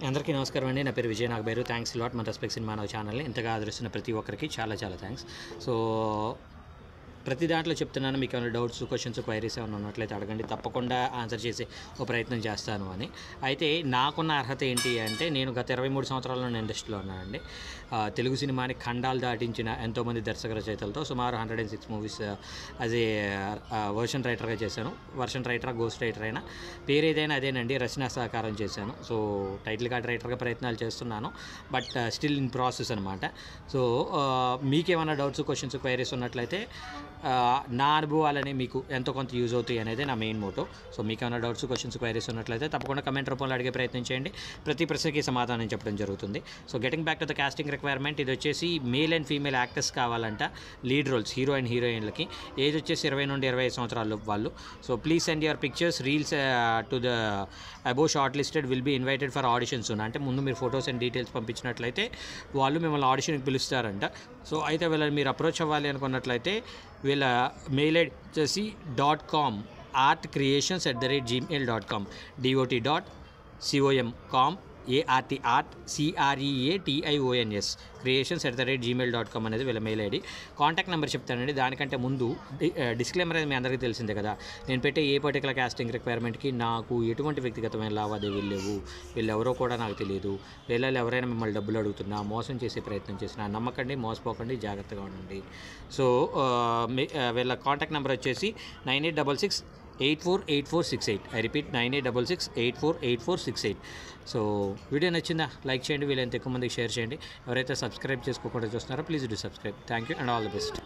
అందరికీ నమస్కారం అండి. నా పేరు విజయ్ నాగబైరు. థ్యాంక్స్ లాట్ మన రెస్పెక్ట్స్ ఇన్ మానవ ఛానల్ని ఇంతగా ఆదరిస్తున్న ప్రతి ఒక్కరికి చాలా చాలా థ్యాంక్స్. సో ప్రతి దాంట్లో చెప్తున్నాను, మీకు ఏమైనా డౌట్స్, క్వశ్చన్స్, క్వైరీస్ ఏమైనా ఉన్నట్లయితే అడగండి, తప్పకుండా ఆన్సర్ చేసే ఒక ప్రయత్నం చేస్తాను అని. అయితే నాకున్న అర్హత ఏంటి అంటే, నేను గత 23 సంవత్సరాల నుండి ఇండస్ట్రీలో ఉన్నానండి. తెలుగు సినిమాని ఖండాలు దాటించిన ఎంతోమంది దర్శక రచయితలతో సుమారు 106 మూవీస్ యాజ్ ఏ వర్షన్ రైటర్గా చేశాను. వర్షన్ రైటర్, గోస్ట్ రైటర్ అయినా పేరు ఏదైనా అదేనండి, రచనా సహకారం చేశాను. సో టైటిల్ కార్డ్ రైటర్గా ప్రయత్నాలు చేస్తున్నాను, బట్ స్టిల్ ఇన్ ప్రాసెస్ అనమాట. సో మీకేమైనా డౌట్స్, క్వశ్చన్స్, క్వైరీస్ ఉన్నట్లయితే నా అనుభవాలని మీకు ఎంతో కొంత యూజ్ అవుతాయి అనేది నా మెయిన్ మోటో. సో మీకు ఏమైనా డౌట్స్, క్వశ్చన్స్, క్వైరీస్ ఉన్నట్లయితే తప్పకుండా కమెంట్ రూపంలో అడిగే ప్రయత్నం చేయండి. ప్రతి ప్రశ్నకి సమాధానం చెప్పడం జరుగుతుంది. So getting back to the casting requirement, ఇది వచ్చేసి మేల్ అండ్ ఫీమేల్ యాక్టర్స్ కావాలంట లీడ్ రోల్స్, హీరో అండ్ హీరోయిన్లకి. ఏజ్ వచ్చేసి 20 నుండి 25 సంవత్సరాలు వాళ్ళు. So please send your pictures, reels to the above shortlisted will be invited for auditions. అంటే ముందు మీరు ఫొటోస్ అండ్ డీటెయిల్స్ పంపించినట్లయితే వాళ్ళు మిమ్మల్ని ఆడిషన్కి పిలుస్తారంట. సో అయితే వీళ్ళని మీరు అప్రోచ్ అవ్వాలి అనుకున్నట్లయితే వీళ్ళ మెయిల్ ఐడి వచ్చేసి .com artcreations@gmail.com dot.com ART@CREATIONS creations@gmail.com అనేది వీళ్ళ మెయిల్ ఐడి. కాంటాక్ట్ నెంబర్ చెప్తానండి. దానికంటే ముందు డిస్క్లైమర్ అనేది మీ అందరికీ తెలిసిందే కదా, నేను పెట్టే ఏ పర్టికులర్ కాస్టింగ్ రిక్వైర్మెంట్కి నాకు ఎటువంటి వ్యక్తిగతమైన లావాదేవీలు లేవు. వీళ్ళెవరో కూడా నాకు తెలియదు. వీళ్ళలో ఎవరైనా మిమ్మల్ని డబ్బులు అడుగుతున్నా, మోసం చేసే ప్రయత్నం చేసినా నమ్మకండి, మోసపోకండి, జాగ్రత్తగా ఉండండి. సో వీళ్ళ కాంటాక్ట్ నెంబర్ వచ్చేసి 9866848468. I repeat 9866848468. సో వీడియో నచ్చిందా లైక్ చేయండి, వీలైనంత ఎక్కువ మందికి షేర్ చేయండి. ఎవరైతే సబ్స్క్రైబ్ చేసుకోకుండా చూస్తున్నారో please do subscribe. Thank you and all the best.